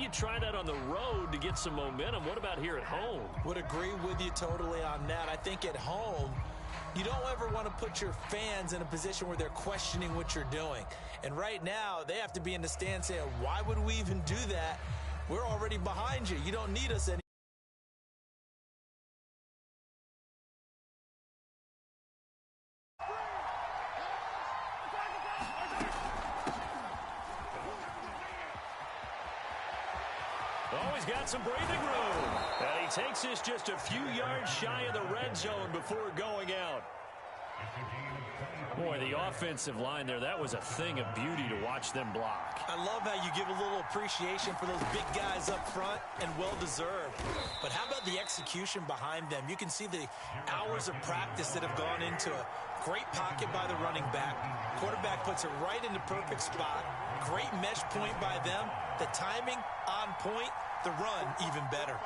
you try that on the road to get some momentum. What about here at home? Would agree with you totally on that. I think at home, you don't ever want to put your fans in a position where they're questioning what you're doing. And right now, they have to be in the stand saying, why would we even do that? We're already behind you. You don't need us anymore. Oh, he's got some breathing room. And he takes this just a few yards shy of the red zone before going out. Boy, the offensive line there, that was a thing of beauty to watch them block. I love how you give a little appreciation for those big guys up front, and well-deserved. But how about the execution behind them? You can see the hours of practice that have gone into a great pocket by the running back. Quarterback puts it right in the perfect spot. Great mesh point by them. The timing on point. The run even better.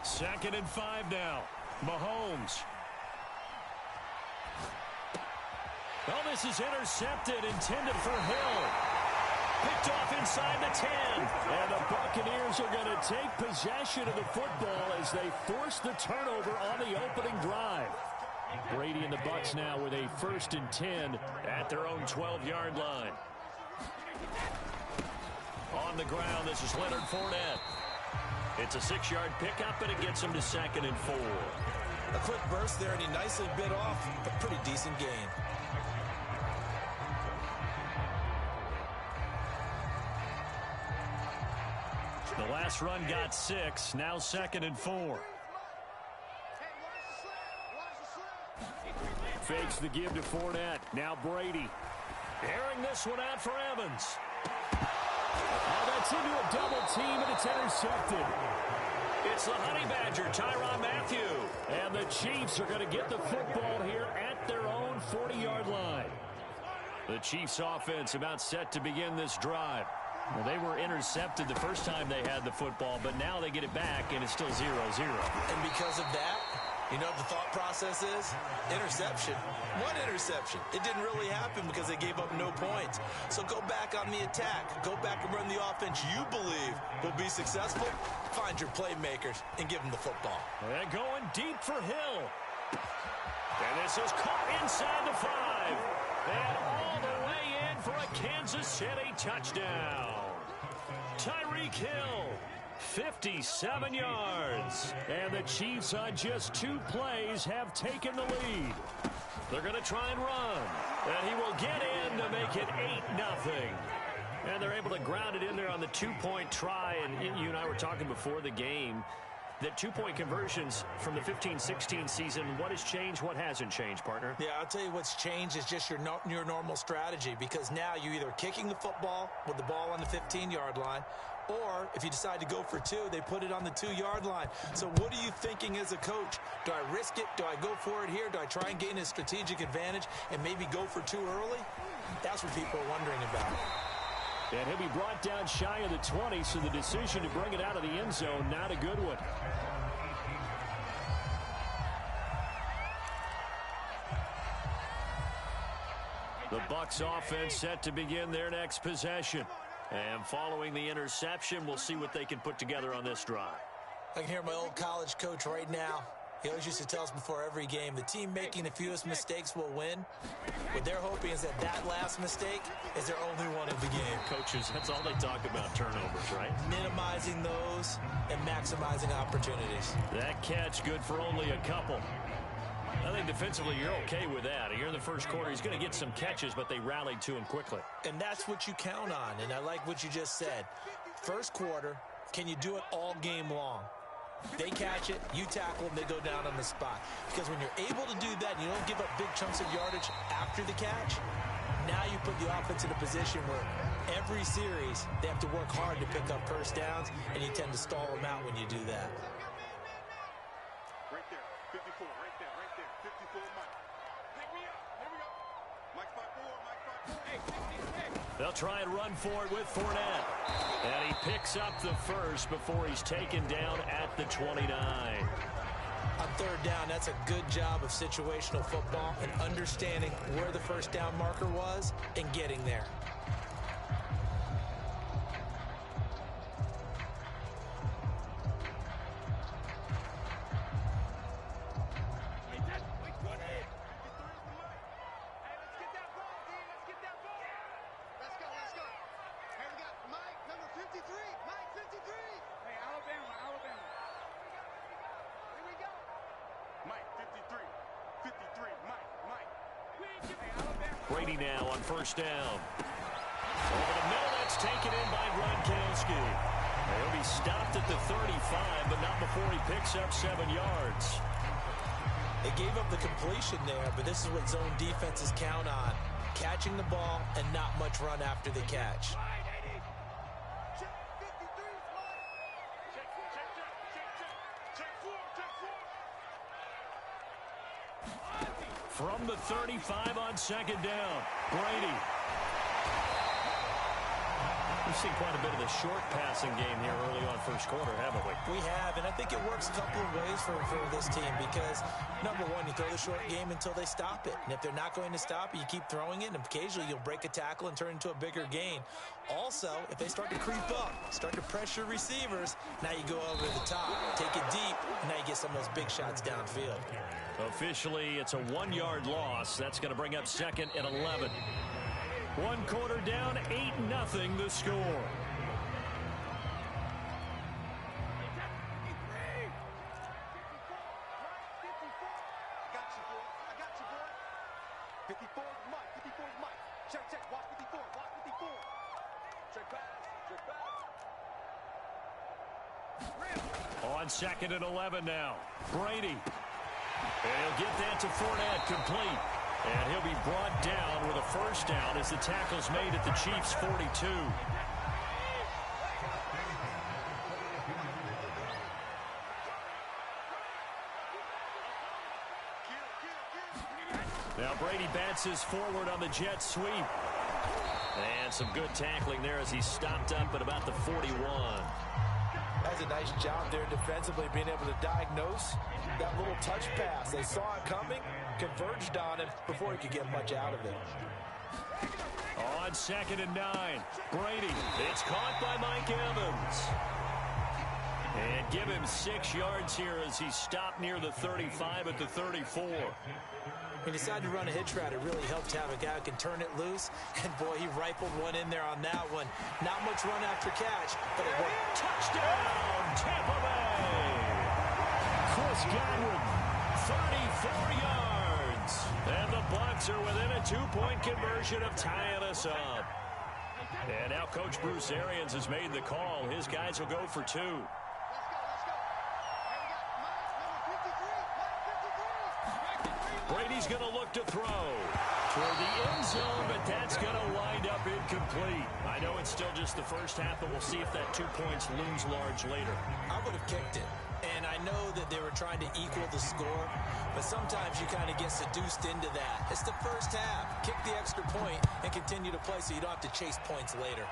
Second and 5 now. Mahomes. Oh, this is intercepted, intended for Hill. Picked off inside the 10. And the Buccaneers are going to take possession of the football as they force the turnover on the opening drive. Brady and the Bucs now with a 1st and 10 at their own 12-yard line. On the ground, this is Leonard Fournette. It's a 6-yard pickup, and it gets him to 2nd and 4. A quick burst there, and he nicely bit off a pretty decent gain. The last run got 6, now 2nd and 4. Fakes the give to Fournette. Now Brady. Airing this one out for Evans. Oh, that's into a double team, and it's intercepted. It's the Honey Badger, Tyrann Mathieu. And the Chiefs are going to get the football here at their own 40-yard line. The Chiefs offense about set to begin this drive. Well, they were intercepted the first time they had the football, but now they get it back, and it's still 0-0. And because of that, you know what the thought process is? Interception. One interception. It didn't really happen because they gave up no points. So go back on the attack. Go back and run the offense you believe will be successful. Find your playmakers and give them the football. And going deep for Hill. And this is caught inside the 5. And all the way in for a Kansas City touchdown. Tyreek Hill. 57 yards. And the Chiefs on just 2 plays have taken the lead. They're going to try and run. And he will get in to make it 8-0. And they're able to ground it in there on the 2-point try. And you and I were talking before the game that 2-point conversions from the 15-16 season, what has changed, what hasn't changed, partner? Yeah, I'll tell you what's changed is just your normal strategy, because now you're either kicking the football with the ball on the 15-yard line, or if you decide to go for 2, they put it on the 2-yard line. So what are you thinking as a coach? Do I risk it? Do I go for it here? Do I try and gain a strategic advantage and maybe go for 2 early? That's what people are wondering about. And he'll be brought down shy of the 20, so the decision to bring it out of the end zone, not a good one. The Bucs offense set to begin their next possession. And following the interception, we'll see what they can put together on this drive. I can hear my old college coach right now. He always used to tell us before every game, the team making the fewest mistakes will win. What they're hoping is that last mistake is their only one of the game. Coaches, that's all they talk about, turnovers, right? Minimizing those and maximizing opportunities. That catch good for only a couple. I think defensively you're okay with that. Here in the first quarter, he's going to get some catches, but they rallied to him quickly. And that's what you count on, and I like what you just said. First quarter, can you do it all game long? They catch it, you tackle them, they go down on the spot. Because when you're able to do that and you don't give up big chunks of yardage after the catch, now you put the offense in a position where every series they have to work hard to pick up first downs, and you tend to stall them out when you do that. Right there, 54, right there, 54, Mike. Pick me up, here we go. Mike 5-4, Mike 5-4. They'll try and run for it with Fournette. And he picks up the first before he's taken down at the 29. On third down, that's a good job of situational football and understanding where the first down marker was and getting there. Brady now on first down. Over the middle, that's taken in by Gronkowski. He'll be stopped at the 35, but not before he picks up 7 yards. They gave up the completion there, but this is what zone defenses count on. Catching the ball and not much run after the catch. From the 35 on second down, Brady. We've seen quite a bit of the short passing game here early on first quarter, haven't we? We have, and I think it works a couple of ways for this team because, number one, you throw the short game until they stop it. And if they're not going to stop it, you keep throwing it, and occasionally you'll break a tackle and turn it into a bigger gain. Also, if they start to creep up, start to pressure receivers, now you go over the top, take it deep, and now you get some of those big shots downfield. Officially, it's a 1-yard loss. That's going to bring up second and 11. 1 quarter down, 8-0 the score. On second and 11 now, Brady. And he'll get that to Fournette, complete. And he'll be brought down with a first down as the tackle's made at the Chiefs' 42. Now Brady bounces forward on the jet sweep. And some good tackling there as he's stopped up at about the 41. That's a nice job there defensively, being able to diagnose that little touch pass. They saw it coming, converged on him before he could get much out of it. On second and 9, Brady. It's caught by Mike Evans. And give him 6 yards here as he's stopped near the 35 at the 34. He decided to run a hitch route. It really helped to have a guy who can turn it loose. And, boy, he rifled one in there on that one. Not much run after catch, but it worked. Touchdown, Tampa Bay! Chris Godwin, 34 yards. And the Bucs are within a 2-point conversion of tying us up. And now Coach Bruce Arians has made the call. His guys will go for 2. Brady's going to look to throw toward the end zone, but that's going to wind up incomplete. I know it's still just the first half, but we'll see if that 2 points looms large later. I would have kicked it. And I know that they were trying to equal the score, but sometimes you kind of get seduced into that. It's the first half. Kick the extra point and continue to play so you don't have to chase points later.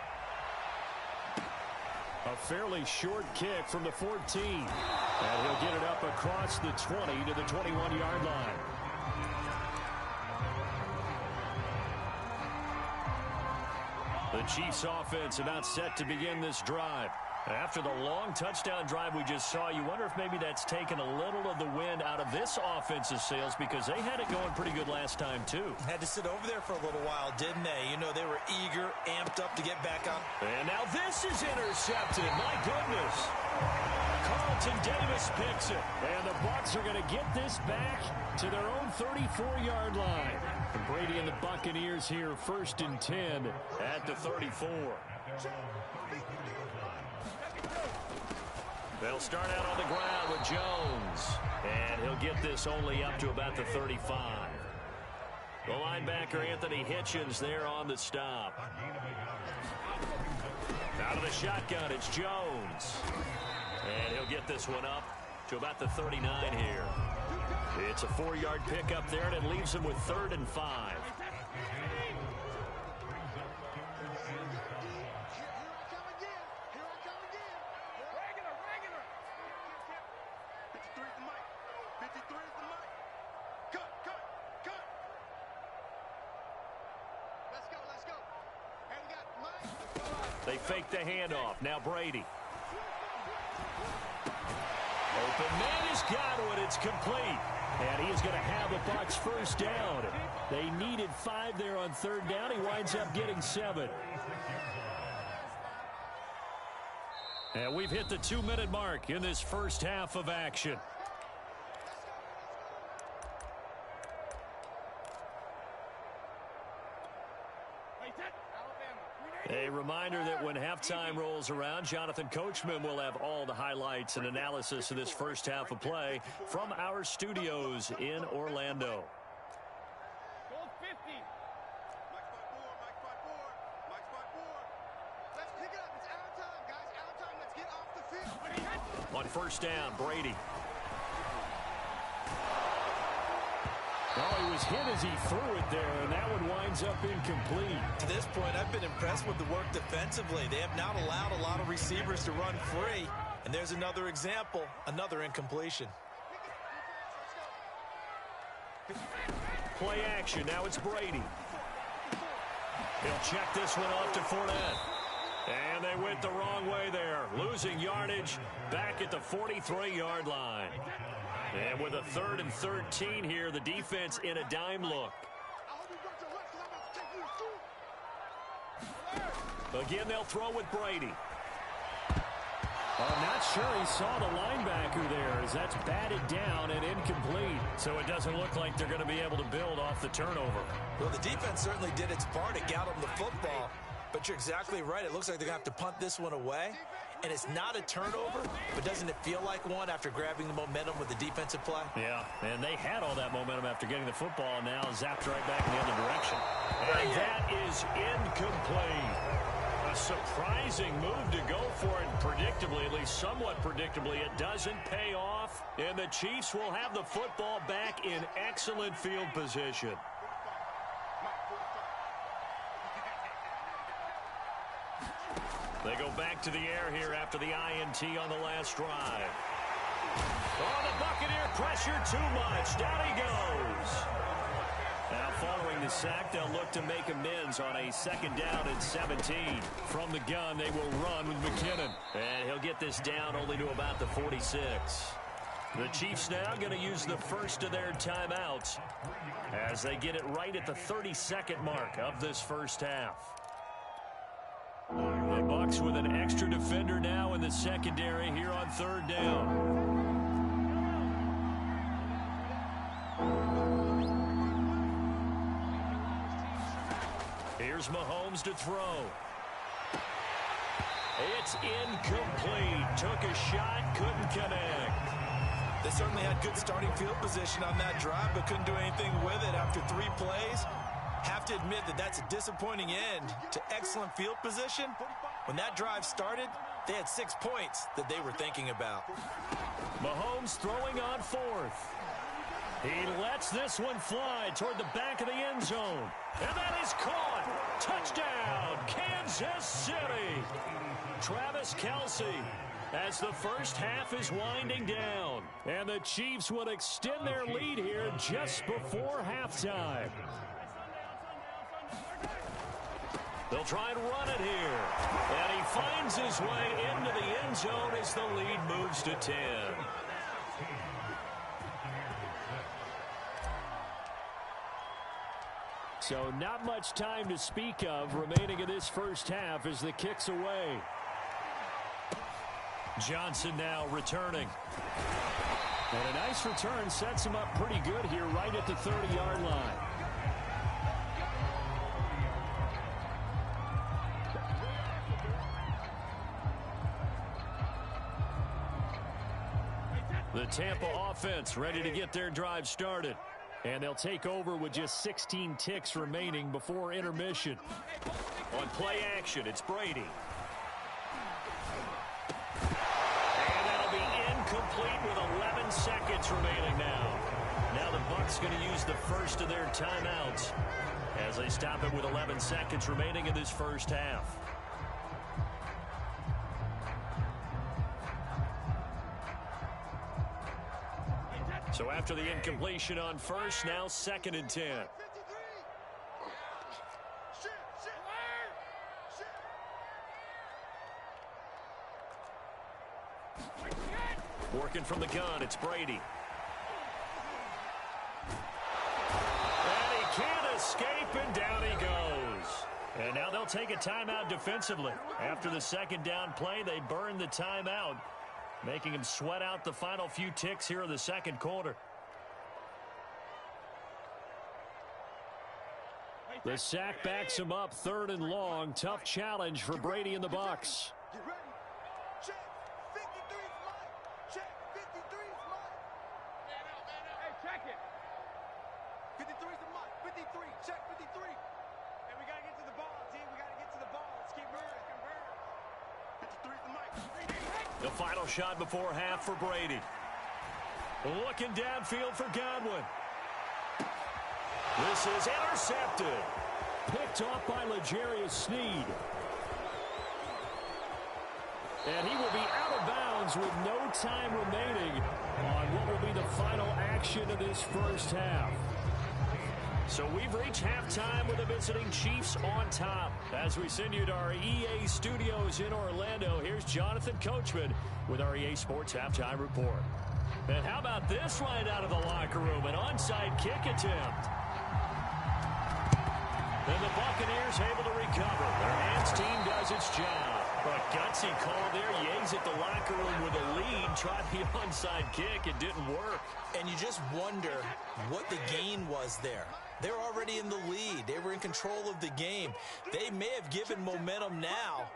A fairly short kick from the 14. And he'll get it up across the 20 to the 21-yard line. The Chiefs offense about set to begin this drive. After the long touchdown drive we just saw, you wonder if maybe that's taken a little of the wind out of this offense's sails because they had it going pretty good last time, too. Had to sit over there for a little while, didn't they? You know, they were eager, amped up to get back up. And now this is intercepted. My goodness. Carlton Davis picks it. And the Bucs are going to get this back to their own 34-yard line. And Brady and the Buccaneers here, 1st and 10 at the 34. They'll start out on the ground with Jones. And he'll get this only up to about the 35. The linebacker, Anthony Hitchens, there on the stop. Out of the shotgun, it's Jones. And he'll get this one up to about the 39 here. It's a 4-yard pickup there, and it leaves him with 3rd and 5. Three's the mic. Cut, cut, cut. Let's go, let's go. Hey, we got Mike. They fake the handoff. Now Brady. Open man has got it. It's complete. And he is going to have the Bucs first down. They needed 5 there on third down. He winds up getting 7. And we've hit the 2-minute mark in this first half of action. A reminder that when halftime rolls around, Jonathan Coachman will have all the highlights and analysis of this first half of play from our studios in Orlando. Goal 50. Mike spot 4, Mike spot 4, Mike spot 4. Let's pick it up. It's our time, guys. Our time. Let's get off the field. On first down, Brady. Well, he was hit as he threw it there, and that one winds up incomplete. To this point, I've been impressed with the work defensively. They have not allowed a lot of receivers to run free. And there's another example, another incompletion. Play action. Now it's Brady. He'll check this one off to Fournette. And they went the wrong way there. Losing yardage back at the 43-yard line. And with a 3rd and 13 here, the defense in a dime look. Again, they'll throw with Brady. I'm not sure he saw the linebacker there as that's batted down and incomplete. So it doesn't look like they're going to be able to build off the turnover. Well, the defense certainly did its part to get them the football. But you're exactly right. It looks like they're going to have to punt this one away. And it's not a turnover, but doesn't it feel like one after grabbing the momentum with the defensive play? Yeah, and they had all that momentum after getting the football, and now zapped right back in the other direction. And that is incomplete. A surprising move to go for it, predictably, at least somewhat predictably. It doesn't pay off, and the Chiefs will have the football back in excellent field position. They go back to the air here after the INT on the last drive. Oh, the Buccaneer pressure too much. Down he goes. Now following the sack, they'll look to make amends on a 2nd down and 17. From the gun, they will run with McKinnon. And he'll get this down only to about the 46. The Chiefs now going to use the first of their timeouts as they get it right at the 32nd mark of this first half. The Bucs with an extra defender now in the secondary here on 3rd down. Here's Mahomes to throw. It's incomplete. Took a shot, couldn't connect. They certainly had good starting field position on that drive, but couldn't do anything with it after 3 plays. Have to admit that that's a disappointing end to excellent field position. When that drive started, they had 6 points that they were thinking about. Mahomes throwing on 4th. He lets this one fly toward the back of the end zone. And that is caught. Touchdown, Kansas City. Travis Kelce as the first half is winding down. And the Chiefs will extend their lead here just before halftime. They'll try and run it here. And he finds his way into the end zone as the lead moves to 10. So not much time to speak of remaining in this first half as the kick's away. Johnson now returning. And a nice return sets him up pretty good here right at the 30-yard line. The Tampa offense ready to get their drive started. And they'll take over with just 16 ticks remaining before intermission. On play action, it's Brady. And that'll be incomplete with 11 seconds remaining now. Now the Bucs going to use the first of their timeouts as they stop it with 11 seconds remaining in this first half. So after the incompletion on first, now 2nd and 10. Working from the gun, it's Brady. And he can't escape, and down he goes. And now they'll take a timeout defensively. After the 2nd down play, they burn the timeout, making him sweat out the final few ticks here in the 2nd quarter. The sack backs him up, 3rd and long. Tough challenge for Brady and the Bucs. Get ready. Check. 53's mine. Check. 53's mine. Man out, man out. Hey, check it. 53's the mine. 53. Check 53. Hey, we got to get to the ball, team. We got to get to the ball. Let's keep moving. 53's the mic. The final shot before half for Brady. Looking downfield for Godwin. This is intercepted. Picked off by L'Jarius Sneed. And he will be out of bounds with no time remaining on what will be the final action of this first half. So we've reached halftime with the visiting Chiefs on top. As we send you to our EA studios in Orlando, here's Jonathan Coachman with our EA Sports Halftime Report. And how about this right out of the locker room? An onside kick attempt. And the Buccaneers able to recover. Their hands team does its job. But gutsy call there. Yates at the locker room with a lead. Tried the onside kick. It didn't work. And you just wonder what the gain was there. They're already in the lead. They were in control of the game. They may have given momentum now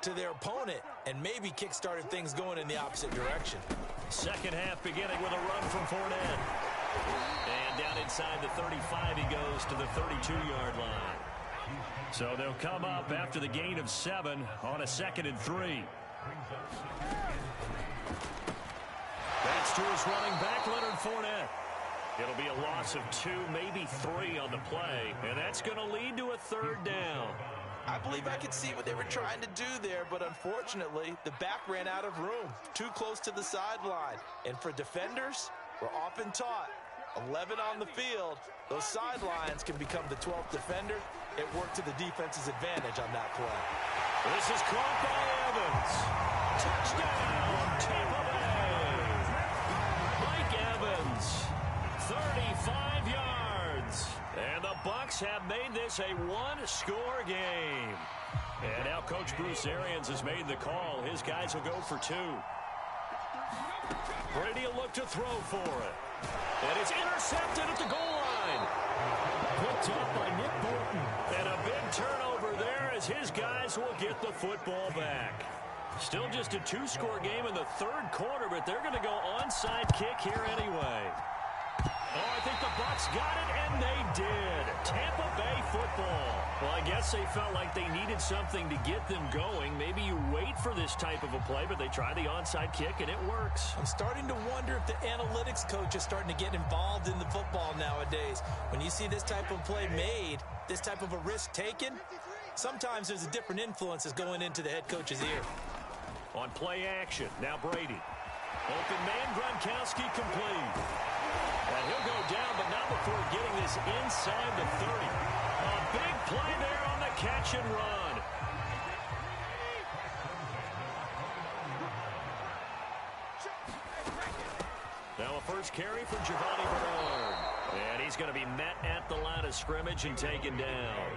to their opponent and maybe kick-started things going in the opposite direction. 2nd half beginning with a run from Fournette. And down inside the 35, he goes to the 32-yard line. So they'll come up after the gain of 7 on a 2nd and 3. That's to his running back, Leonard Fournette. It'll be a loss of 2, maybe 3 on the play, and that's going to lead to a 3rd down. I believe I could see what they were trying to do there, but unfortunately, the back ran out of room, too close to the sideline. And for defenders, we're often taught 11 on the field, those sidelines can become the 12th defender. It worked to the defense's advantage on that play. This is caught by Evans. Touchdown, Tampa Bay. Mike Evans, 35 yards. And the Bucs have made this a one-score game. And now Coach Bruce Arians has made the call. His guys will go for 2. Brady will look to throw for it. And it's intercepted at the goal line. Picked up by Nick Bolton. And a big turnover there as his guys will get the football back. Still just a 2-score game in the 3rd quarter, but they're going to go onside kick here anyway. Oh, I think the Bucs got it, and they did. Tampa Bay football. Well, I guess they felt like they needed something to get them going. Maybe you wait for this type of a play, but they try the onside kick, and it works. I'm starting to wonder if the analytics coach is starting to get involved in the football nowadays. When you see this type of play made, this type of a risk taken, sometimes there's a different influences going into the head coach's ear. On play action, now Brady. Open man, Gronkowski complete. And he'll go down, but not before getting this inside the 30. A big play there on the catch and run. Now a first carry for Giovanni Bernard. And he's going to be met at the line of scrimmage and taken down.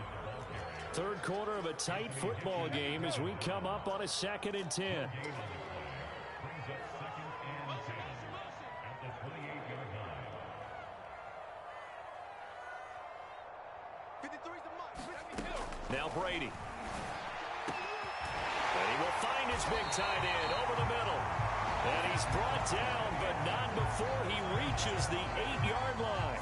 3rd quarter of a tight football game as we come up on a 2nd and 10. Now Brady. And he will find his big tight end over the middle. And he's brought down, but not before he reaches the 8-yard line.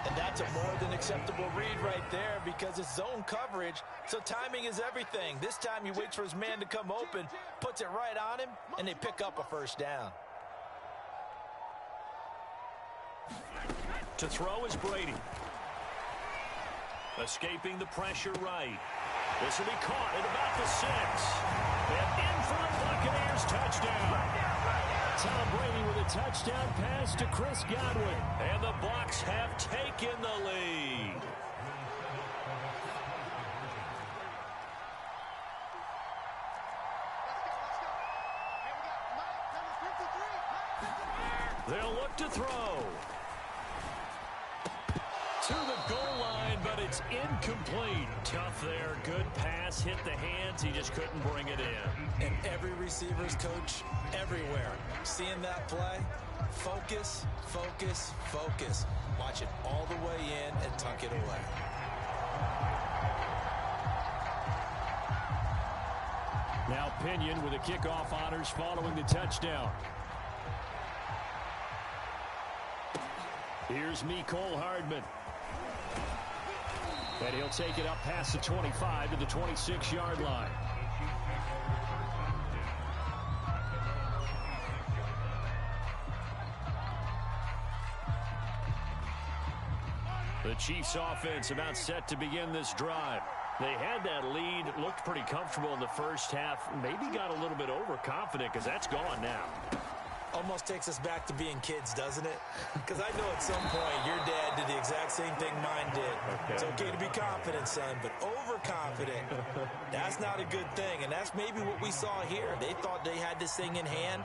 And that's a more than acceptable read right there because it's zone coverage, so timing is everything. This time he waits for his man to come open, puts it right on him, and they pick up a 1st down. To throw is Brady. Escaping the pressure right. This will be caught at about the 6. And in for the Buccaneers touchdown. Tom Brady with a touchdown pass to Chris Godwin. And the Bucs have taken the lead. They'll look to throw. To the goal line, but it's incomplete. Tough there. Good pass. Hit the hands. He just couldn't bring it in. And every receiver's coach everywhere. Seeing that play, focus, focus, focus. Watch it all the way in and tuck it away. Now Pinion with the kickoff honors following the touchdown. Here's Mecole Hardman. And he'll take it up past the 25 to the 26-yard line. The Chiefs offense about set to begin this drive. They had that lead, looked pretty comfortable in the first half, maybe got a little bit overconfident because that's gone now. Almost takes us back to being kids, doesn't it? Because I know at some point your dad did the exact same thing mine did. Okay. It's okay to be confident, son, but overconfident, that's not a good thing. And that's maybe what we saw here. They thought they had this thing in hand,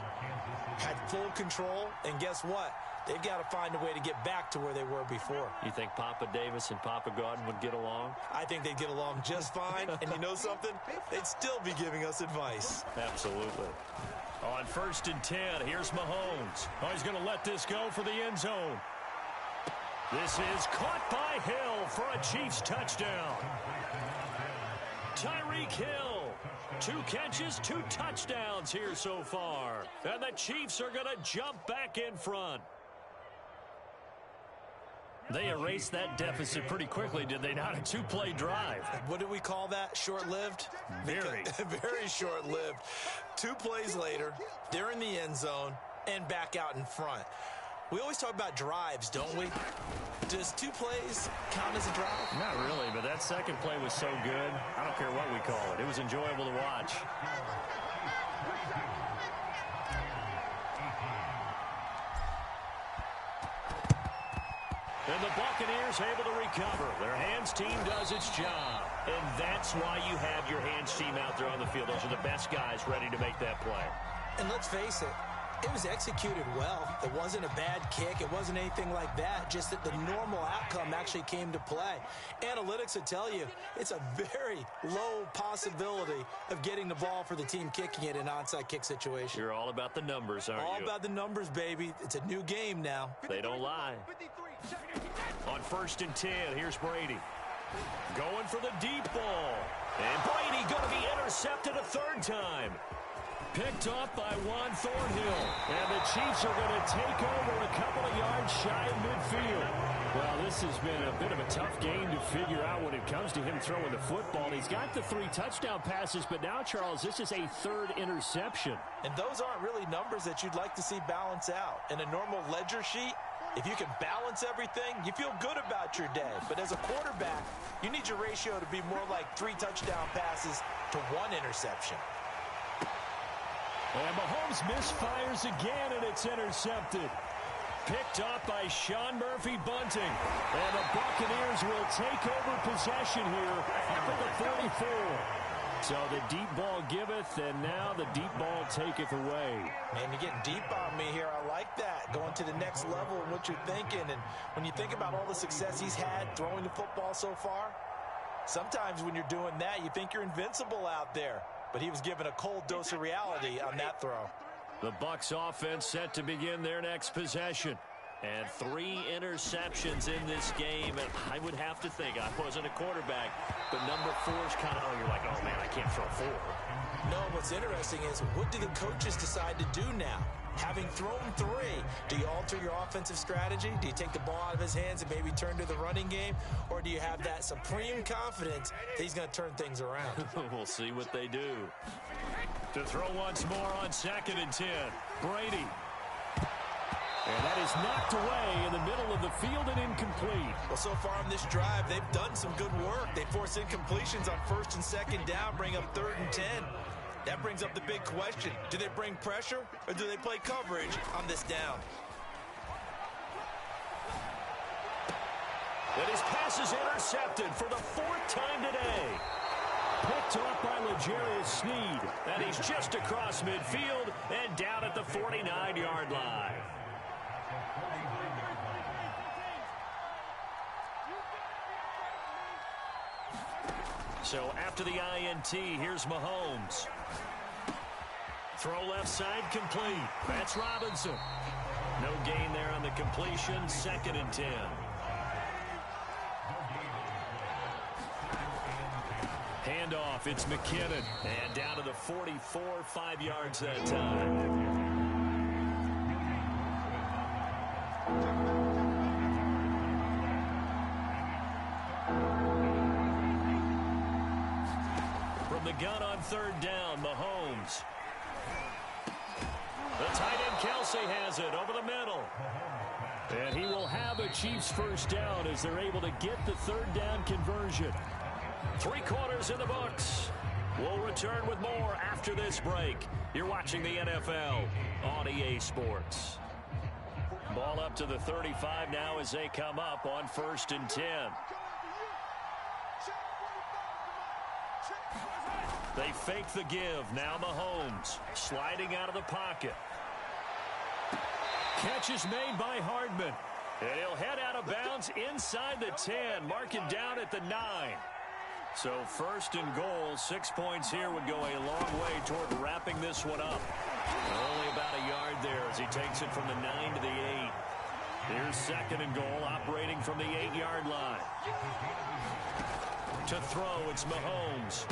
had full control, and guess what? They've got to find a way to get back to where they were before. You think Papa Davis and Papa Godwin would get along? I think they'd get along just fine. And you know something? They'd still be giving us advice. Absolutely. On 1st and 10, here's Mahomes. Oh, he's going to let this go for the end zone. This is caught by Hill for a Chiefs touchdown. Tyreek Hill. 2 catches, 2 touchdowns here so far. And the Chiefs are going to jump back in front. They erased that deficit pretty quickly, did they not? A 2-play drive. What do we call that? Short-lived? Very. Very short-lived. 2 plays later, they're in the end zone and back out in front. We always talk about drives, don't we? Does 2 plays count as a drive? Not really, but that second play was so good. I don't care what we call it. It was enjoyable to watch. And the Buccaneers able to recover. Their hands team does its job. And that's why you have your hands team out there on the field. Those are the best guys ready to make that play. And let's face it, it was executed well. It wasn't a bad kick. It wasn't anything like that. Just that the normal outcome actually came to play. Analytics will tell you it's a very low possibility of getting the ball for the team kicking it in an onside kick situation. You're all about the numbers, aren't you? All about the numbers, baby. It's a new game now. They don't lie. On 1st and 10, here's Brady. Going for the deep ball. And Brady going to be intercepted a 3rd time. Picked off by Juan Thornhill. And the Chiefs are going to take over a couple of yards shy of midfield. Well, this has been a bit of a tough game to figure out when it comes to him throwing the football. He's got the 3 touchdown passes, but now, Charles, this is a 3rd interception. And those aren't really numbers that you'd like to see balance out. In a normal ledger sheet, if you can balance everything, you feel good about your day. But as a quarterback, you need your ratio to be more like 3 touchdown passes to 1 interception. And Mahomes misfires again, and it's intercepted. Picked up by Sean Murphy-Bunting. And the Buccaneers will take over possession here at the 44. So the deep ball giveth, and now the deep ball taketh away. Man, you're getting deep on me here. I like that. Going to the next level in what you're thinking. And when you think about all the success he's had throwing the football so far, sometimes when you're doing that, you think you're invincible out there. But he was given a cold dose of reality on that throw. The Bucs offense set to begin their next possession. And 3 interceptions in this game. And I would have to think, I wasn't a quarterback, but number 4 is kind of, oh, you're like, oh, man, I can't throw 4. No, what's interesting is, what do the coaches decide to do now? Having thrown 3, do you alter your offensive strategy? Do you take the ball out of his hands and maybe turn to the running game? Or do you have that supreme confidence that he's going to turn things around? We'll see what they do. To throw once more on 2nd and 10. Brady. And that is knocked away in the middle of the field and incomplete. Well, so far on this drive, they've done some good work. They force incompletions on 1st and 2nd down, bring up 3rd and 10. That brings up the big question. Do they bring pressure or do they play coverage on this down? And his pass is intercepted for the 4th time today. Picked off by L'Jarius Sneed. And he's just across midfield and down at the 49-yard line. So after the INT, here's Mahomes. Throw left side complete. That's Robinson. No gain there on the completion. 2nd and 10. Handoff, it's McKinnon. And down to the 44, 5 yards that time. From the gun on 3rd down, Mahomes. The tight end Kelsey has it over the middle. And he will have a Chiefs 1st down as they're able to get the 3rd down conversion. 3 quarters in the books. We'll return with more after this break. You're watching the NFL on EA Sports. Ball up to the 35 now as they come up on 1st and 10. They fake the give. Now Mahomes sliding out of the pocket. Catch is made by Hardman. And he'll head out of bounds inside the 10. Marking down at the 9. So 1st and goal, 6 points here would go a long way toward wrapping this one up. Only about a yard there as he takes it from the 9 to the 8. Here's 2nd and goal, operating from the 8-yard line. To throw, it's Mahomes.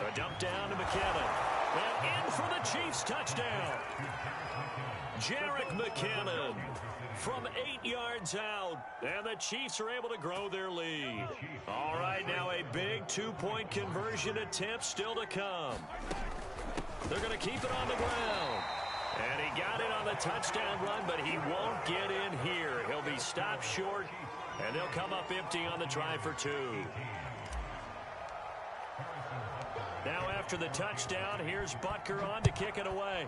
A dump down to McKinnon. And in for the Chiefs touchdown. Jerick McKinnon from 8 yards out. And the Chiefs are able to grow their lead. All right, now a big 2-point conversion attempt still to come. They're going to keep it on the ground. And he got it on the touchdown run, but he won't get in here. He'll be stopped short, and they'll come up empty on the try for 2. Now after the touchdown, here's Butker on to kick it away.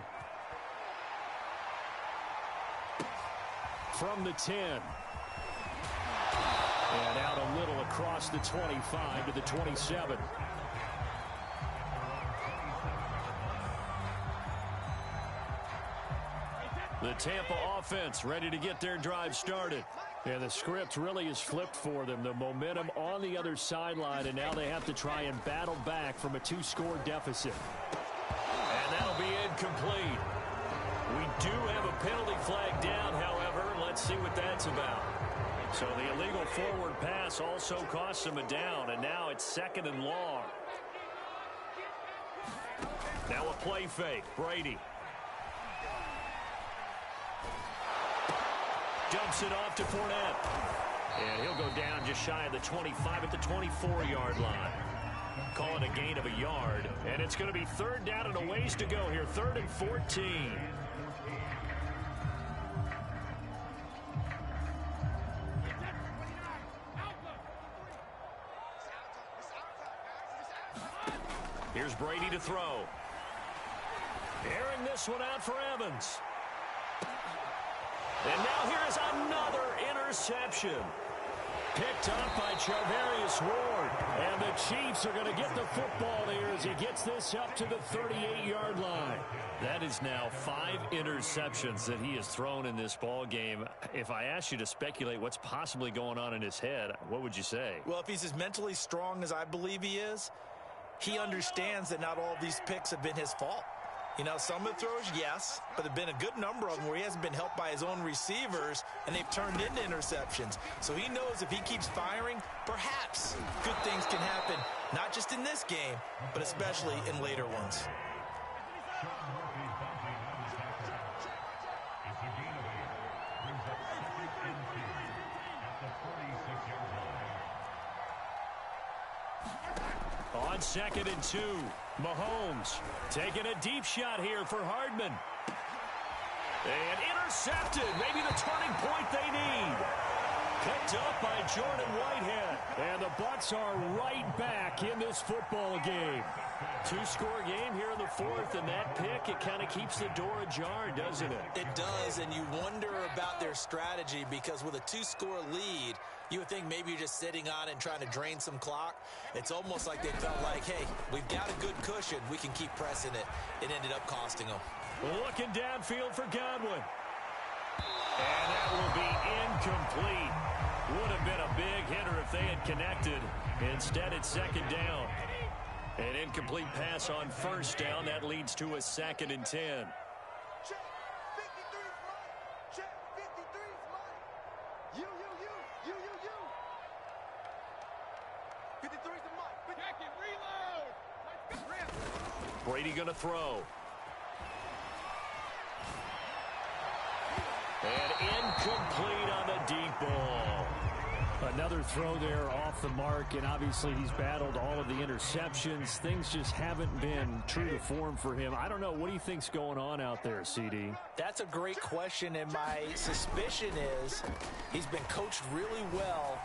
From the 10. And out a little across the 25 to the 27. The Tampa offense ready to get their drive started. And the script really is flipped for them. The momentum on the other sideline, and now they have to try and battle back from a 2-score deficit. And that'll be incomplete. We do have a penalty flag down, however. Let's see what that's about. So the illegal forward pass also costs him a down, and now it's 2nd and long. Now a play fake. Brady. Dumps it off to Fournette. And he'll go down just shy of the 25 at the 24-yard line. Call it a gain of a yard. And it's going to be 3rd down and a ways to go here. 3rd and 14. Here's Brady to throw. Airing this one out for Evans. And now here is another interception. Picked up by Charvarius Ward. And the Chiefs are going to get the football here as he gets this up to the 38-yard line. That is now 5 interceptions that he has thrown in this ball game. If I asked you to speculate what's possibly going on in his head, what would you say? Well, if he's as mentally strong as I believe he is, he understands that not all of these picks have been his fault. You know, some of the throws, yes, but there have been a good number of them where he hasn't been helped by his own receivers, and they've turned into interceptions. So he knows if he keeps firing, perhaps good things can happen, not just in this game, but especially in later ones. On 2nd and 2, Mahomes taking a deep shot here for Hardman. And intercepted. Maybe the turning point they need. Picked up by Jordan Whitehead. And the Bucs are right back in this football game. Two-score game here in the fourth, and that pick, it kind of keeps the door ajar, doesn't it? It does, and you wonder about their strategy because with a two-score lead, you would think maybe you're just sitting on it and trying to drain some clock. It's almost like they felt like, hey, we've got a good cushion. We can keep pressing it. It ended up costing them. Looking downfield for Godwin. And that will be incomplete. Would have been a big hitter if they had connected. Instead, it's second down. An incomplete pass on first down. That leads to a 2nd and 10. Check. 53's mine. Check. 53's mine. You. 53's the mine. Check it. Reload. Brady going to throw. And incomplete on the deep ball. Another throw there off the mark, and obviously he's battled all of the interceptions. Things just haven't been true to form for him. I don't know. What do you think's going on out there, CD? That's a great question, and my suspicion is he's been coached really well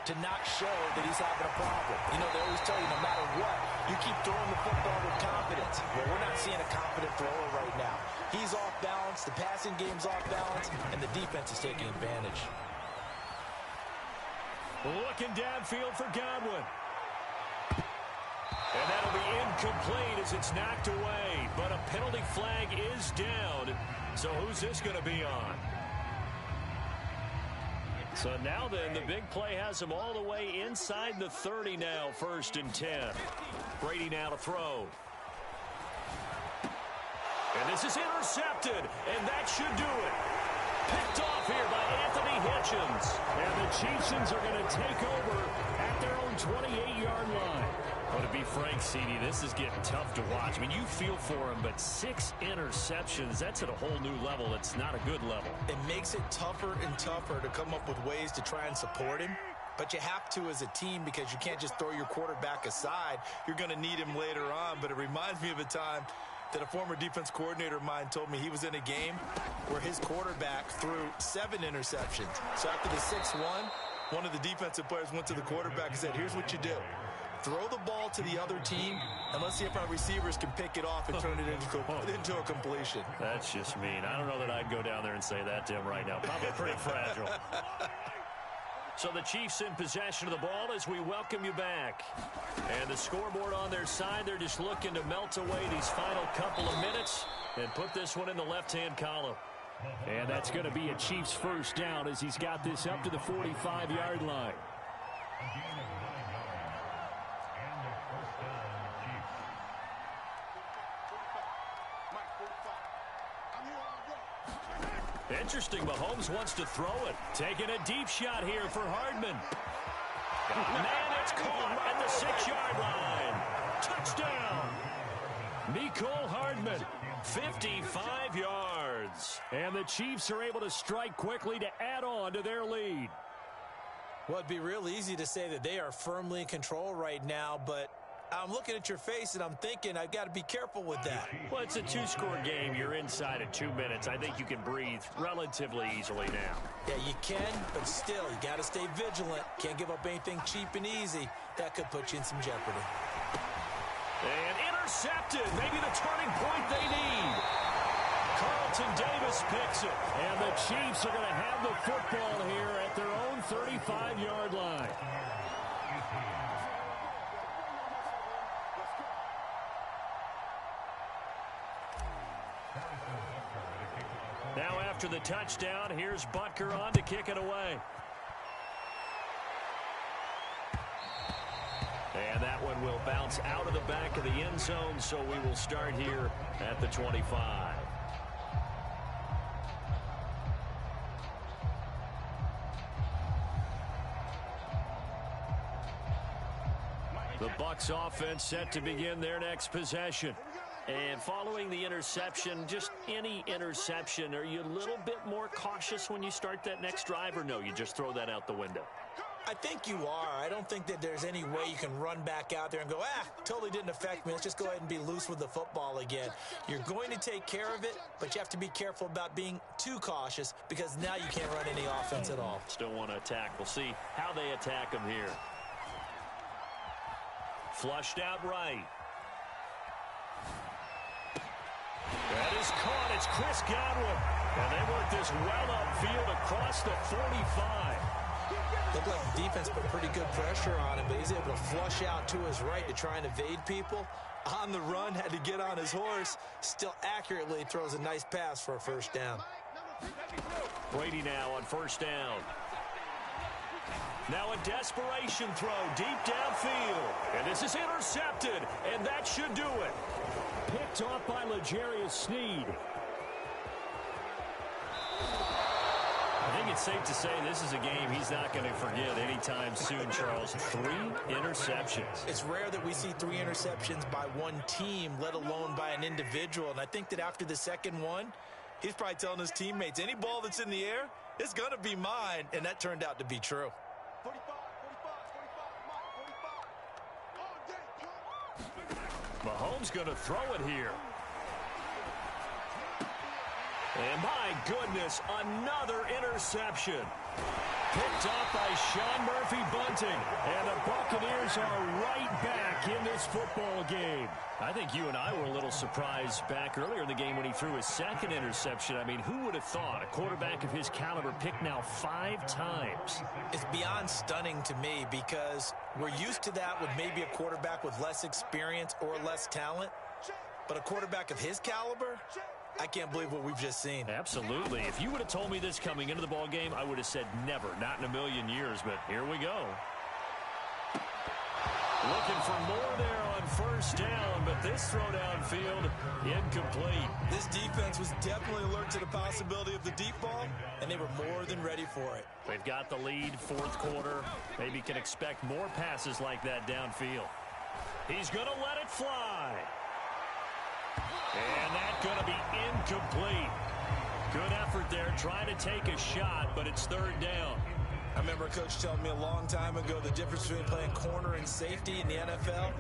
to not show that he's having a problem. You know, they always tell you no matter what, you keep throwing the football with confidence. Well, we're not seeing a confident thrower right now. He's off balance, the passing game's off balance, and the defense is taking advantage. Looking downfield for Godwin. And that'll be incomplete as it's knocked away. But a penalty flag is down. So who's this going to be on? So now then, the big play has him all the way inside the 30 now, 1st and 10. Brady now to throw. And this is intercepted, and that should do it. Picked off here by Anthony Hitchens. And the Chiefs are going to take over at their own 28-yard line. Well, to be frank, CD, this is getting tough to watch. I mean, you feel for him, but 6 interceptions, that's at a whole new level. It's not a good level. It makes it tougher and tougher to come up with ways to try and support him. But you have to as a team because you can't just throw your quarterback aside. You're going to need him later on. But it reminds me of a time that a former defense coordinator of mine told me he was in a game where his quarterback threw 7 interceptions. So after the 6th one of the defensive players went to the quarterback and said, here's what you do. Throw the ball to the other team, and let's see if our receivers can pick it off and turn it into a completion. That's just mean. I don't know that I'd go down there and say that to him right now. Probably pretty fragile. So the Chiefs in possession of the ball as we welcome you back. And the scoreboard on their side, they're just looking to melt away these final couple of minutes and put this one in the left-hand column. And that's going to be a Chiefs first down as he's got this up to the 45-yard line. Interesting, Mahomes wants to throw it. Taking a deep shot here for Hardman. Man, it's caught at the 6-yard line. Touchdown. Mecole Hardman, 55 yards. And the Chiefs are able to strike quickly to add on to their lead. Well, it'd be real easy to say that they are firmly in control right now, but I'm looking at your face and I'm thinking I've got to be careful with that. Well, it's a 2-score game. You're inside of 2 minutes. I think you can breathe relatively easily now. Yeah, you can, but still, you got to stay vigilant. Can't give up anything cheap and easy. That could put you in some jeopardy. And intercepted. Maybe the turning point they need. Carlton Davis picks it. And the Chiefs are going to have the football here at their own 35-yard line. Now after the touchdown, here's Butker on to kick it away. And that one will bounce out of the back of the end zone, so we will start here at the 25. The Bucs offense set to begin their next possession. And following the interception, just any interception, are you a little bit more cautious when you start that next drive, or no, you just throw that out the window? I think you are. I don't think that there's any way you can run back out there and go, totally didn't affect me. Let's just go ahead and be loose with the football again. You're going to take care of it, but you have to be careful about being too cautious because now you can't run any offense at all. Still want to attack. We'll see how they attack him here. Flushed out right. That is caught. It's Chris Godwin. And they work this well upfield across the 45. Looked like the defense put pretty good pressure on him, but he's able to flush out to his right to try and evade people. On the run, had to get on his horse. Still accurately throws a nice pass for a first down. Brady now on first down. Now a desperation throw deep downfield. And this is intercepted, and that should do it. Picked off by L'Jarius Sneed. I think it's safe to say this is a game he's not going to forget anytime soon, Charles. 3 interceptions. It's rare that we see 3 interceptions by one team, let alone by an individual. And I think that after the second one, he's probably telling his teammates, any ball that's in the air, it's going to be mine. And that turned out to be true. 45, 45, 45, Mike, 45. Mahomes going to throw it here. And my goodness, another interception. Picked off by Sean Murphy-Bunting. And the Buccaneers are right back in this football game. I think you and I were a little surprised back earlier in the game when he threw his second interception. I mean, who would have thought a quarterback of his caliber picked now 5 times? It's beyond stunning to me because we're used to that with maybe a quarterback with less experience or less talent. But a quarterback of his caliber, I can't believe what we've just seen. Absolutely. If you would have told me this coming into the ball game, I would have said never, not in a million years, but here we go. Looking for more there on first down, but this throw downfield, incomplete. This defense was definitely alert to the possibility of the deep ball, and they were more than ready for it. They've got the lead, fourth quarter. Maybe can expect more passes like that downfield. He's going to let it fly. And that's going to be incomplete. Good effort there, trying to take a shot, but it's third down. I remember a coach telling me a long time ago the difference between playing corner and safety in the NFL.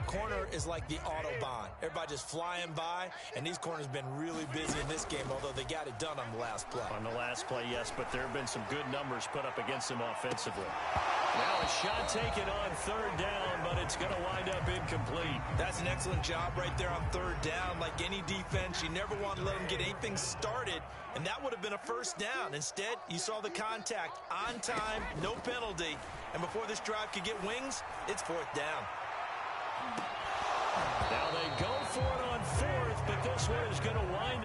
Corner is like the Autobahn. Everybody just flying by, and these corners have been really busy in this game, although they got it done on the last play. On the last play, yes, but there have been some good numbers put up against them offensively. Now a shot taken on third down, but it's going to wind up incomplete. That's an excellent job right there on third down. Like any defense, you never want to let them get anything started, and that would have been a first down. Instead, you saw the contact on time, no penalty, and before this drive could get wings, it's fourth down. Now they go for it on fourth, but this one is going to wind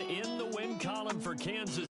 up in the win column for Kansas